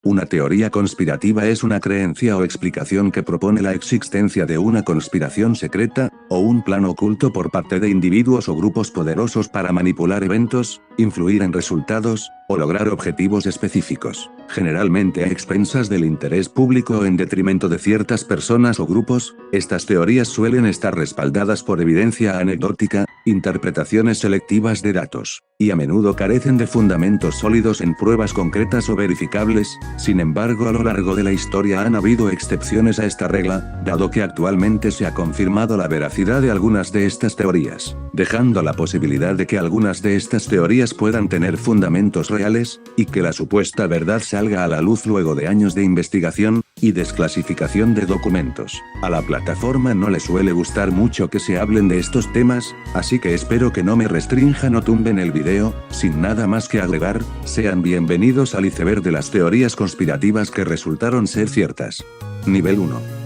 Una teoría conspirativa es una creencia o explicación que propone la existencia de una conspiración secreta, o un plan oculto por parte de individuos o grupos poderosos para manipular eventos, influir en resultados, o lograr objetivos específicos, generalmente a expensas del interés público o en detrimento de ciertas personas o grupos. Estas teorías suelen estar respaldadas por evidencia anecdótica, interpretaciones selectivas de datos, y a menudo carecen de fundamentos sólidos en pruebas concretas o verificables. Sin embargo, a lo largo de la historia han habido excepciones a esta regla, dado que actualmente se ha confirmado la veracidad de algunas de estas teorías, dejando la posibilidad de que algunas de estas teorías puedan tener fundamentos reales, y que la supuesta verdad salga a la luz luego de años de investigación y desclasificación de documentos. A la plataforma no le suele gustar mucho que se hablen de estos temas, así que espero que no me restrinjan o tumben el video. Sin nada más que agregar, sean bienvenidos al iceberg de las teorías conspirativas que resultaron ser ciertas. Nivel 1.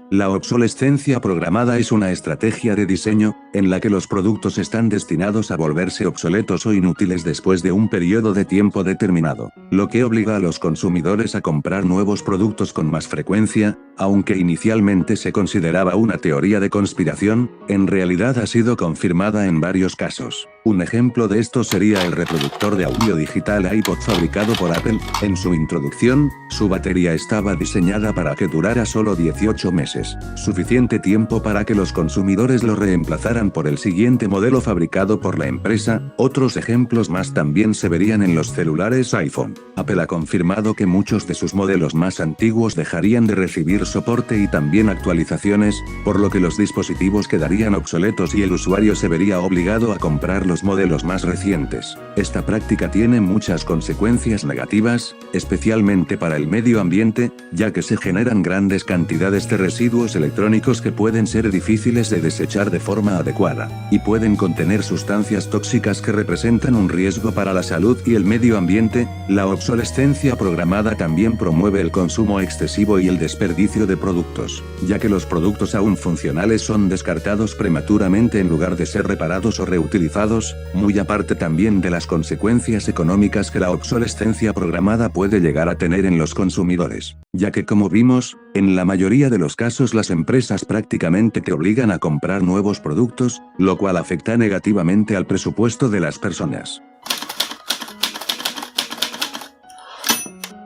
La obsolescencia programada es una estrategia de diseño, en la que los productos están destinados a volverse obsoletos o inútiles después de un periodo de tiempo determinado, lo que obliga a los consumidores a comprar nuevos productos con más frecuencia. Aunque inicialmente se consideraba una teoría de conspiración, en realidad ha sido confirmada en varios casos. Un ejemplo de esto sería el reproductor de audio digital iPod fabricado por Apple. En su introducción, su batería estaba diseñada para que durara solo 18 meses, suficiente tiempo para que los consumidores lo reemplazaran por el siguiente modelo fabricado por la empresa. Otros ejemplos más también se verían en los celulares iPhone. Apple ha confirmado que muchos de sus modelos más antiguos dejarían de recibir soporte y también actualizaciones, por lo que los dispositivos quedarían obsoletos y el usuario se vería obligado a comprar los modelos más recientes. Esta práctica tiene muchas consecuencias negativas, especialmente para el medio ambiente, ya que se generan grandes cantidades de residuos electrónicos que pueden ser difíciles de desechar de forma adecuada, y pueden contener sustancias tóxicas que representan un riesgo para la salud y el medio ambiente. La obsolescencia programada también promueve el consumo excesivo y el desperdicio de productos, ya que los productos aún funcionales son descartados prematuramente en lugar de ser reparados o reutilizados, muy aparte también de las consecuencias económicas que la obsolescencia programada puede llegar a tener en los consumidores, ya que como vimos, en la mayoría de los casos las empresas prácticamente te obligan a comprar nuevos productos, lo cual afecta negativamente al presupuesto de las personas.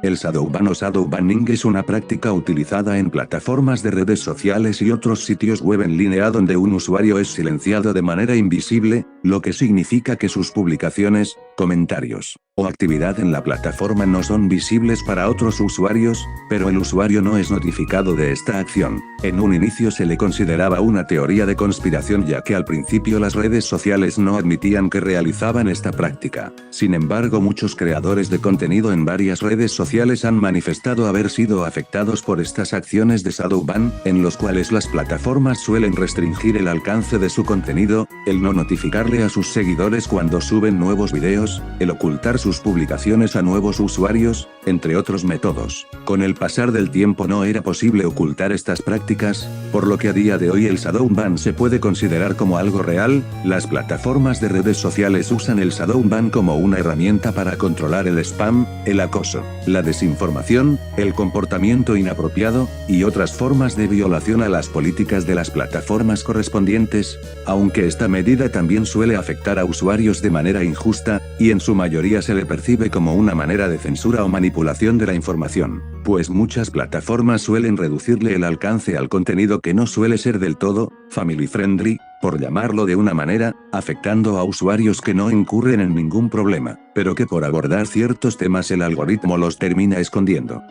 El shadowban o shadowbanning es una práctica utilizada en plataformas de redes sociales y otros sitios web en línea donde un usuario es silenciado de manera invisible, lo que significa que sus publicaciones, comentarios, o actividad en la plataforma no son visibles para otros usuarios, pero el usuario no es notificado de esta acción. En un inicio se le consideraba una teoría de conspiración, ya que al principio las redes sociales no admitían que realizaban esta práctica. Sin embargo, muchos creadores de contenido en varias redes sociales han manifestado haber sido afectados por estas acciones de shadowban, en los cuales las plataformas suelen restringir el alcance de su contenido, el no notificarle a sus seguidores cuando suben nuevos videos, el ocultar sus publicaciones a nuevos usuarios, entre otros métodos. Con el pasar del tiempo no era posible ocultar estas prácticas, por lo que a día de hoy el shadowban se puede considerar como algo real. Las plataformas de redes sociales usan el shadowban como una herramienta para controlar el spam, el acoso, la desinformación, el comportamiento inapropiado, y otras formas de violación a las políticas de las plataformas correspondientes, aunque esta medida también suele afectar a usuarios de manera injusta, y en su mayoría se le percibe como una manera de censura o manipulación de la información, pues muchas plataformas suelen reducirle el alcance al contenido que no suele ser del todo family friendly, por llamarlo de una manera, afectando a usuarios que no incurren en ningún problema, pero que por abordar ciertos temas el algoritmo los termina escondiendo.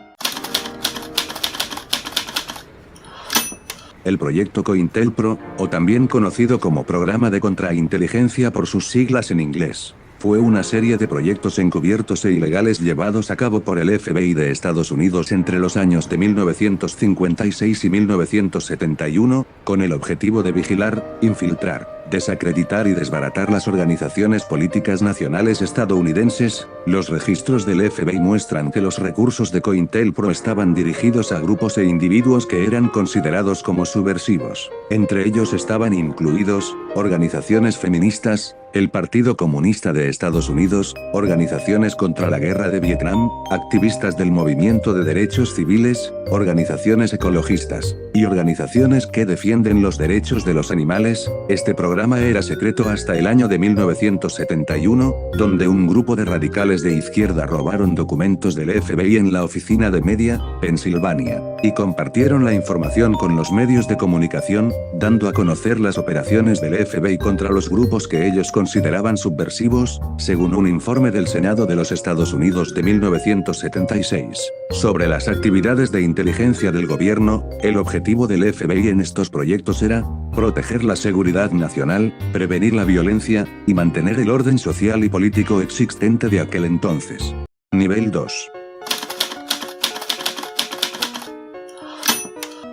El proyecto COINTELPRO, o también conocido como Programa de Contrainteligencia por sus siglas en inglés, fue una serie de proyectos encubiertos e ilegales llevados a cabo por el FBI de Estados Unidos entre los años de 1956 y 1971, con el objetivo de vigilar, infiltrar, desacreditar y desbaratar las organizaciones políticas nacionales estadounidenses. Los registros del FBI muestran que los recursos de COINTELPRO estaban dirigidos a grupos e individuos que eran considerados como subversivos. Entre ellos estaban incluidos organizaciones feministas, el Partido Comunista de Estados Unidos, organizaciones contra la guerra de Vietnam, activistas del movimiento de derechos civiles, organizaciones ecologistas, y organizaciones que defienden los derechos de los animales. Este programa era secreto hasta el año de 1971, donde un grupo de radicales de izquierda robaron documentos del FBI en la oficina de Media, Pensilvania, y compartieron la información con los medios de comunicación, dando a conocer las operaciones del FBI contra los grupos que ellos consideraban subversivos, según un informe del Senado de los Estados Unidos de 1976. Sobre las actividades de inteligencia del gobierno, el objetivo del FBI en estos proyectos era proteger la seguridad nacional, prevenir la violencia, y mantener el orden social y político existente de aquel entonces. Nivel 2.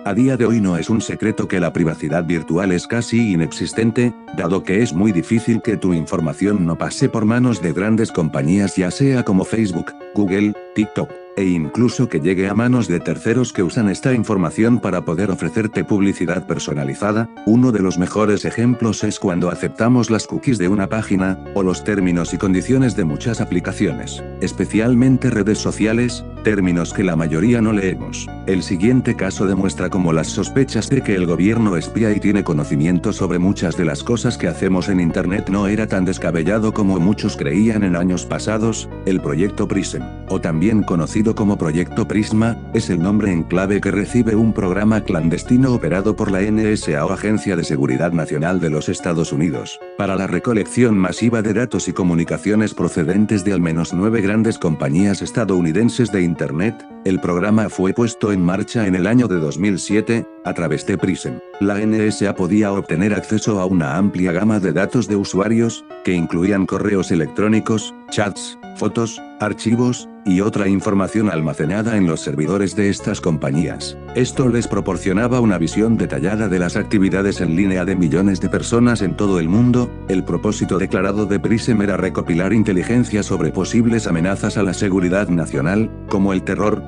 A día de hoy no es un secreto que la privacidad virtual es casi inexistente, dado que es muy difícil que tu información no pase por manos de grandes compañías, ya sea como Facebook, Google, TikTok, e incluso que llegue a manos de terceros que usan esta información para poder ofrecerte publicidad personalizada. Uno de los mejores ejemplos es cuando aceptamos las cookies de una página, o los términos y condiciones de muchas aplicaciones, especialmente redes sociales, términos que la mayoría no leemos. El siguiente caso demuestra cómo las sospechas de que el gobierno espía y tiene conocimiento sobre muchas de las cosas que hacemos en Internet no era tan descabellado como muchos creían en años pasados. El proyecto PRISM, o también conocido como Proyecto Prisma, es el nombre en clave que recibe un programa clandestino operado por la NSA o Agencia de Seguridad Nacional de los Estados Unidos, para la recolección masiva de datos y comunicaciones procedentes de al menos 9 grandes compañías estadounidenses de Internet. El programa fue puesto en marcha en el año de 2007, a través de PRISM. La NSA podía obtener acceso a una amplia gama de datos de usuarios, que incluían correos electrónicos, chats, fotos, archivos, y otra información almacenada en los servidores de estas compañías. Esto les proporcionaba una visión detallada de las actividades en línea de millones de personas en todo el mundo. El propósito declarado de PRISM era recopilar inteligencia sobre posibles amenazas a la seguridad nacional, como el terror,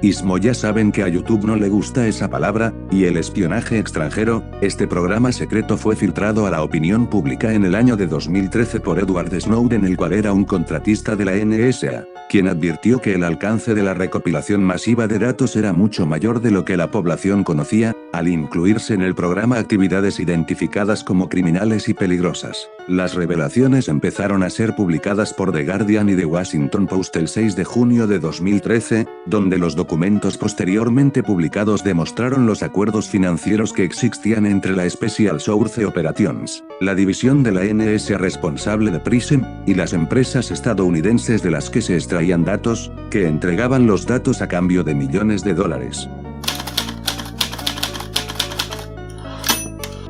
ismo. Ya saben que a YouTube no le gusta esa palabra, y el espionaje extranjero. Este programa secreto fue filtrado a la opinión pública en el año de 2013 por Edward Snowden, el cual era un contratista de la NSA, quien advirtió que el alcance de la recopilación masiva de datos era mucho mayor de lo que la población conocía, al incluirse en el programa actividades identificadas como criminales y peligrosas. Las revelaciones empezaron a ser publicadas por The Guardian y The Washington Post el 6 de junio de 2013, donde los documentos posteriormente publicados demostraron los acuerdos financieros que existían entre la Special Source Operations, la división de la NSA responsable de PRISM, y las empresas estadounidenses de las que se extraían datos, que entregaban los datos a cambio de millones de dólares.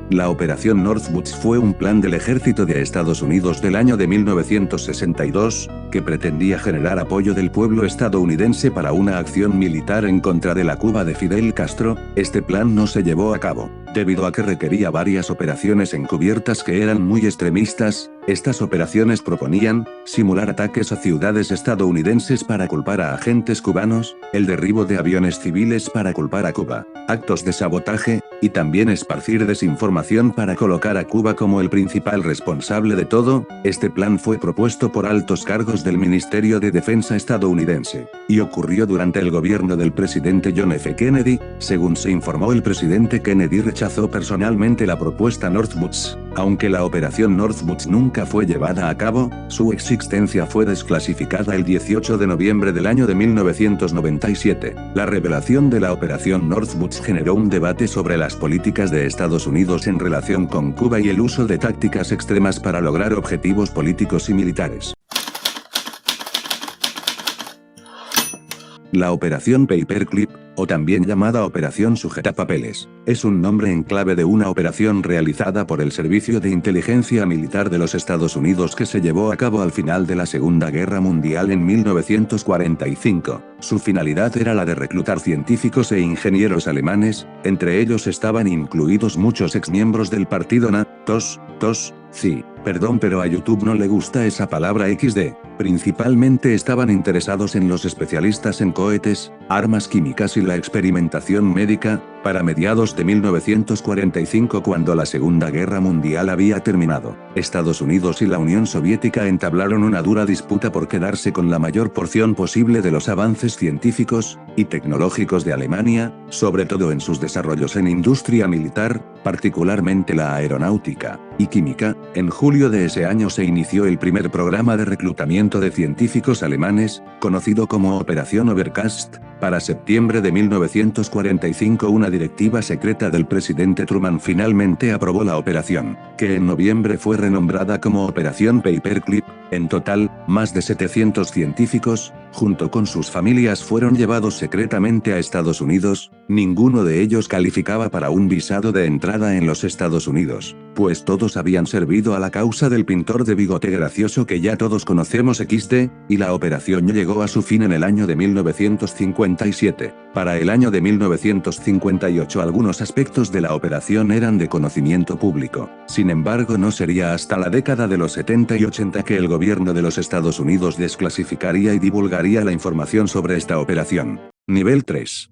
La Operación Northwoods fue un plan del ejército de Estados Unidos del año de 1962, que pretendía generar apoyo del pueblo estadounidense para una acción militar en contra de la Cuba de Fidel Castro. Este plan no se llevó a cabo, debido a que requería varias operaciones encubiertas que eran muy extremistas. Estas operaciones proponían simular ataques a ciudades estadounidenses para culpar a agentes cubanos, el derribo de aviones civiles para culpar a Cuba, actos de sabotaje, y también esparcir desinformación para colocar a Cuba como el principal responsable de todo. Este plan fue propuesto por altos cargos del Ministerio de Defensa estadounidense, y ocurrió durante el gobierno del presidente John F. Kennedy. Según se informó, el presidente Kennedy rechazó personalmente la propuesta Northwoods. Aunque la operación Northwoods nunca fue llevada a cabo, su existencia fue desclasificada el 18 de noviembre del año de 1997. La revelación de la operación Northwoods generó un debate sobre las políticas de Estados Unidos en relación con Cuba y el uso de tácticas extremas para lograr objetivos políticos y militares. La Operación Paperclip, o también llamada Operación Sujetapapeles, es un nombre en clave de una operación realizada por el Servicio de Inteligencia Militar de los Estados Unidos que se llevó a cabo al final de la Segunda Guerra Mundial en 1945. Su finalidad era la de reclutar científicos e ingenieros alemanes, entre ellos estaban incluidos muchos exmiembros del partido Sí, perdón, pero a YouTube no le gusta esa palabra XD. Principalmente estaban interesados en los especialistas en cohetes, armas químicas y la experimentación médica. para mediados de 1945, cuando la Segunda Guerra Mundial había terminado, Estados Unidos y la Unión Soviética entablaron una dura disputa por quedarse con la mayor porción posible de los avances científicos y tecnológicos de Alemania, sobre todo en sus desarrollos en industria militar, particularmente la aeronáutica y química. En julio de ese año se inició el primer programa de reclutamiento de científicos alemanes, conocido como Operación Overcast. Para septiembre de 1945, una directiva secreta del presidente Truman finalmente aprobó la operación, que en noviembre fue renombrada como Operación Paperclip. En total, más de 700 científicos, junto con sus familias, fueron llevados secretamente a Estados Unidos. Ninguno de ellos calificaba para un visado de entrada en los Estados Unidos, pues todos habían servido a la causa del pintor de bigote gracioso que ya todos conocemos XD, y la operación llegó a su fin en el año de 1957. Para el año de 1958 algunos aspectos de la operación eran de conocimiento público. Sin embargo, no sería hasta la década de los 70 y 80 que el gobierno de los Estados Unidos desclasificaría y divulgaría la información sobre esta operación. Nivel 3.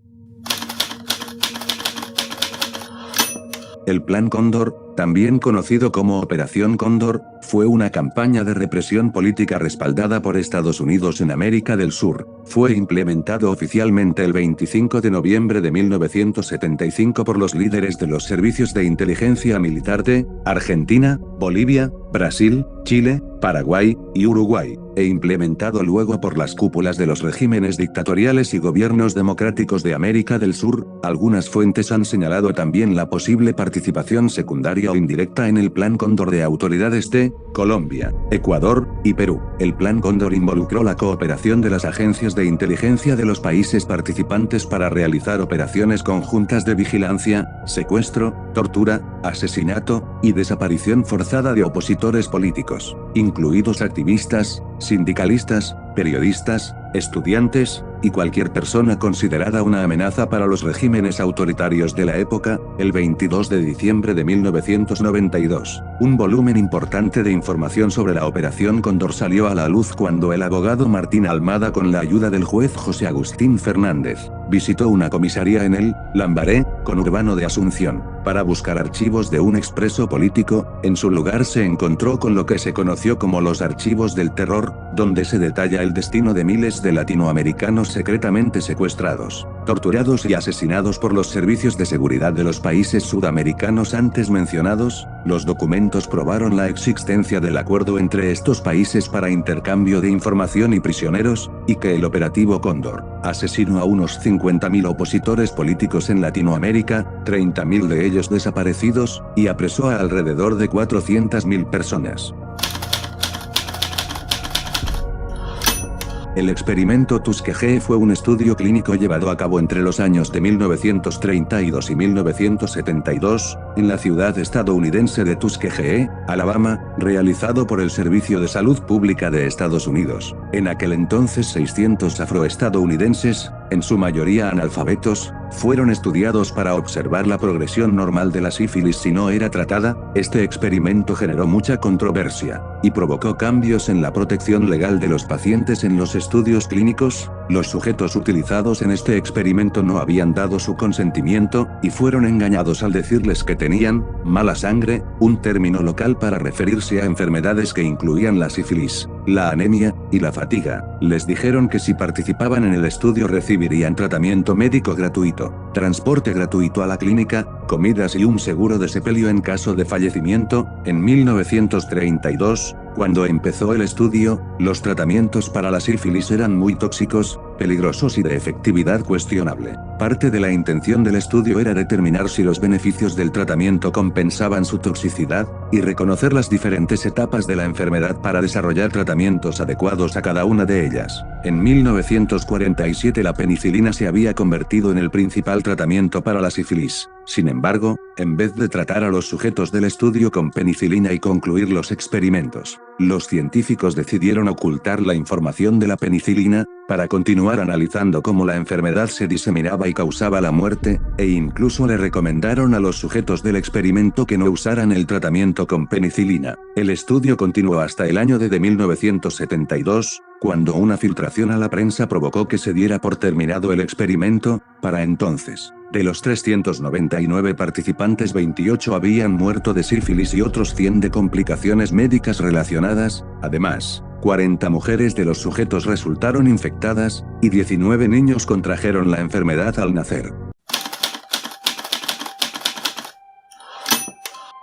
El Plan Cóndor, también conocido como Operación Cóndor, fue una campaña de represión política respaldada por Estados Unidos en América del Sur. Fue implementado oficialmente el 25 de noviembre de 1975 por los líderes de los servicios de inteligencia militar de Argentina, Bolivia, Brasil, Chile, Paraguay y Uruguay, e implementado luego por las cúpulas de los regímenes dictatoriales y gobiernos democráticos de América del Sur. Algunas fuentes han señalado también la posible participación secundaria o indirecta en el Plan Cóndor de autoridades de Colombia, Ecuador y Perú. El Plan Cóndor involucró la cooperación de las agencias de inteligencia de los países participantes para realizar operaciones conjuntas de vigilancia, secuestro, tortura, asesinato y desaparición forzada de opositores políticos, incluidos activistas, sindicalistas, periodistas, estudiantes, y cualquier persona considerada una amenaza para los regímenes autoritarios de la época. El 22 de diciembre de 1992, un volumen importante de información sobre la Operación Cóndor salió a la luz cuando el abogado Martín Almada, con la ayuda del juez José Agustín Fernández, visitó una comisaría en el Lambaré, conurbano de Asunción, para buscar archivos de un expreso político. En su lugar se encontró con lo que se conoció como los archivos del terror, donde se detalla el destino de miles de latinoamericanos secretamente secuestrados, torturados y asesinados por los servicios de seguridad de los países sudamericanos antes mencionados. Los documentos probaron la existencia del acuerdo entre estos países para intercambio de información y prisioneros, y que el operativo Cóndor asesinó a unos 50.000 opositores políticos en Latinoamérica, 30.000 de ellos desaparecidos, y apresó a alrededor de 400.000 personas. El experimento Tuskegee fue un estudio clínico llevado a cabo entre los años de 1932 y 1972, en la ciudad estadounidense de Tuskegee, Alabama, realizado por el Servicio de Salud Pública de Estados Unidos. En aquel entonces 600 afroestadounidenses, en su mayoría analfabetos, fueron estudiados para observar la progresión normal de la sífilis si no era tratada. Este experimento generó mucha controversia, y provocó cambios en la protección legal de los pacientes en los estudios clínicos. Los sujetos utilizados en este experimento no habían dado su consentimiento, y fueron engañados al decirles que tenían mala sangre, un término local para referirse a enfermedades que incluían la sífilis, la anemia y la fatiga. Les dijeron que si participaban en el estudio recibirían tratamiento médico gratuito, transporte gratuito a la clínica, comidas y un seguro de sepelio en caso de fallecimiento. En 1932, cuando empezó el estudio, los tratamientos para la sífilis eran muy tóxicos, peligrosos y de efectividad cuestionable. Parte de la intención del estudio era determinar si los beneficios del tratamiento compensaban su toxicidad, y reconocer las diferentes etapas de la enfermedad para desarrollar tratamientos adecuados a cada una de ellas. En 1947 la penicilina se había convertido en el principal tratamiento para la sífilis. Sin embargo, en vez de tratar a los sujetos del estudio con penicilina y concluir los experimentos, los científicos decidieron ocultar la información de la penicilina, para continuar analizando cómo la enfermedad se diseminaba y causaba la muerte, e incluso le recomendaron a los sujetos del experimento que no usaran el tratamiento con penicilina. El estudio continuó hasta el año de 1972, cuando una filtración a la prensa provocó que se diera por terminado el experimento. Para entonces, De los 399 participantes, 28 habían muerto de sífilis y otros 100 de complicaciones médicas relacionadas. Además, 40 mujeres de los sujetos resultaron infectadas, y 19 niños contrajeron la enfermedad al nacer.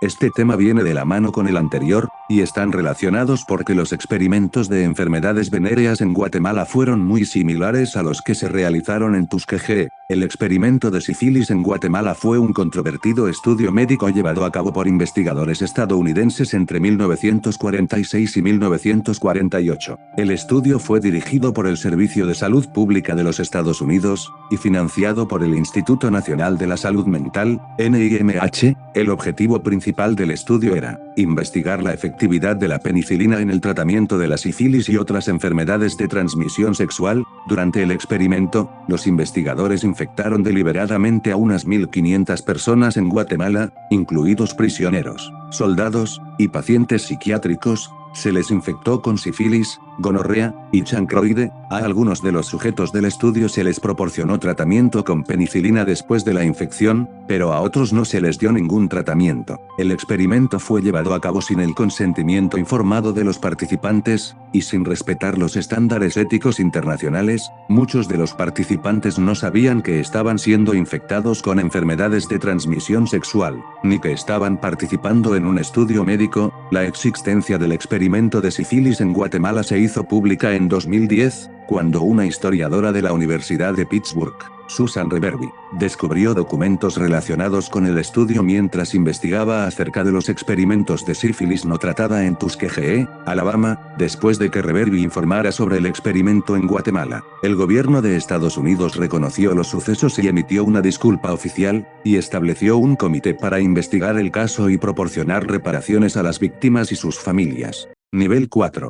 Este tema viene de la mano con el anterior, y están relacionados porque los experimentos de enfermedades venéreas en Guatemala fueron muy similares a los que se realizaron en Tuskegee. El experimento de sífilis en Guatemala fue un controvertido estudio médico llevado a cabo por investigadores estadounidenses entre 1946 y 1948. El estudio fue dirigido por el Servicio de Salud Pública de los Estados Unidos, y financiado por el Instituto Nacional de la Salud Mental, NIMH. El objetivo principal del estudio era investigar la efectividad de la penicilina en el tratamiento de la sífilis y otras enfermedades de transmisión sexual. Durante el experimento, los investigadores infectaron deliberadamente a unas 1.500 personas en Guatemala, incluidos prisioneros, soldados, y pacientes psiquiátricos. Se les infectó con sífilis, gonorrea, y chancroide. A algunos de los sujetos del estudio se les proporcionó tratamiento con penicilina después de la infección, pero a otros no se les dio ningún tratamiento. El experimento fue llevado a cabo sin el consentimiento informado de los participantes, y sin respetar los estándares éticos internacionales. Muchos de los participantes no sabían que estaban siendo infectados con enfermedades de transmisión sexual, ni que estaban participando en un estudio médico. La existencia del experimento de sífilis en Guatemala se hizo pública en 2010, cuando una historiadora de la Universidad de Pittsburgh, Susan Reverby, descubrió documentos relacionados con el estudio mientras investigaba acerca de los experimentos de sífilis no tratada en Tuskegee, Alabama. Después de que Reverby informara sobre el experimento en Guatemala, el gobierno de Estados Unidos reconoció los sucesos y emitió una disculpa oficial, y estableció un comité para investigar el caso y proporcionar reparaciones a las víctimas y sus familias. Nivel 4.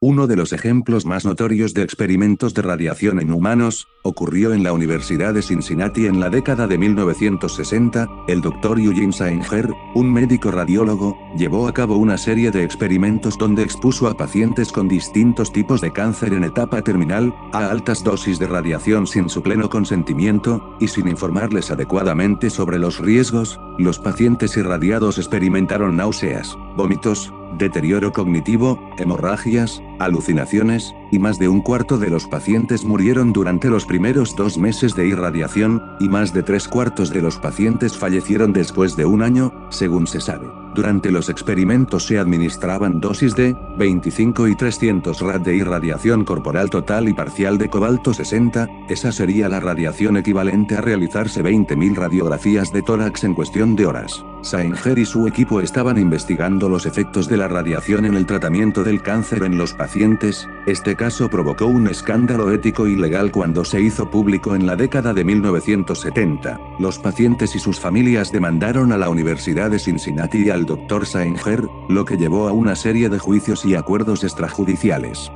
Uno de los ejemplos más notorios de experimentos de radiación en humanos, ocurrió en la Universidad de Cincinnati en la década de 1960. El Dr. Eugene Singer, un médico radiólogo, llevó a cabo una serie de experimentos donde expuso a pacientes con distintos tipos de cáncer en etapa terminal, a altas dosis de radiación sin su pleno consentimiento, y sin informarles adecuadamente sobre los riesgos. Los pacientes irradiados experimentaron náuseas, vómitos, deterioro cognitivo, hemorragias, alucinaciones, y más de un cuarto de los pacientes murieron durante los primeros 2 meses de irradiación, y más de 3/4 de los pacientes fallecieron después de un año, según se sabe. Durante los experimentos se administraban dosis de 25 y 300 rad de irradiación corporal total y parcial de cobalto 60, esa sería la radiación equivalente a realizarse 20.000 radiografías de tórax en cuestión de horas. Singer y su equipo estaban investigando los efectos de la radiación en el tratamiento del cáncer en los pacientes. Este caso provocó un escándalo ético y legal cuando se hizo público en la década de 1970. Los pacientes y sus familias demandaron a la Universidad de Cincinnati y al Dr. Singer, lo que llevó a una serie de juicios y acuerdos extrajudiciales.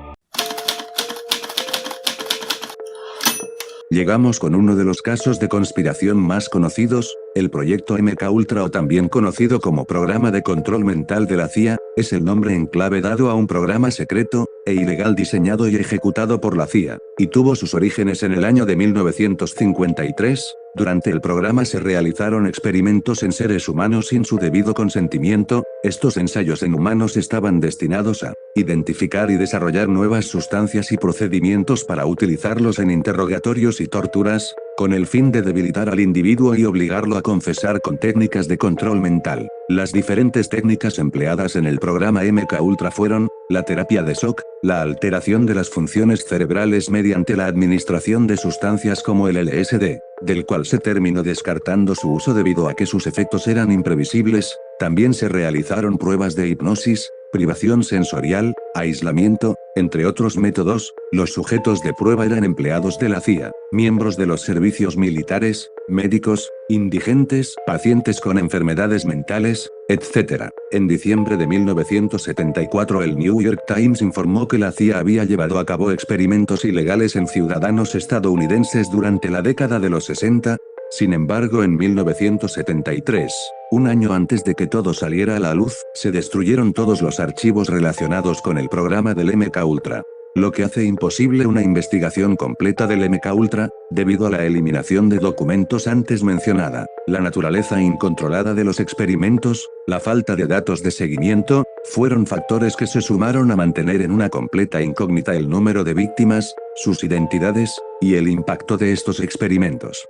Llegamos con uno de los casos de conspiración más conocidos, el proyecto MKUltra, o también conocido como Programa de Control Mental de la CIA, es el nombre en clave dado a un programa secreto e ilegal diseñado y ejecutado por la CIA, y tuvo sus orígenes en el año de 1953. Durante el programa se realizaron experimentos en seres humanos sin su debido consentimiento. Estos ensayos en humanos estaban destinados a identificar y desarrollar nuevas sustancias y procedimientos para utilizarlos en interrogatorios y torturas, con el fin de debilitar al individuo y obligarlo a confesar con técnicas de control mental. Las diferentes técnicas empleadas en el programa MKUltra fueron la terapia de shock, la alteración de las funciones cerebrales mediante la administración de sustancias como el LSD, del cual se terminó descartando su uso debido a que sus efectos eran imprevisibles. También se realizaron pruebas de hipnosis, privación sensorial, aislamiento, entre otros métodos. Los sujetos de prueba eran empleados de la CIA, miembros de los servicios militares, médicos, indigentes, pacientes con enfermedades mentales, etc. En diciembre de 1974 el New York Times informó que la CIA había llevado a cabo experimentos ilegales en ciudadanos estadounidenses durante la década de los 60. Sin embargo, en 1973, un año antes de que todo saliera a la luz, se destruyeron todos los archivos relacionados con el programa del MKUltra. lo que hace imposible una investigación completa del MKUltra, debido a la eliminación de documentos antes mencionada, la naturaleza incontrolada de los experimentos, la falta de datos de seguimiento, fueron factores que se sumaron a mantener en una completa incógnita el número de víctimas, sus identidades, y el impacto de estos experimentos.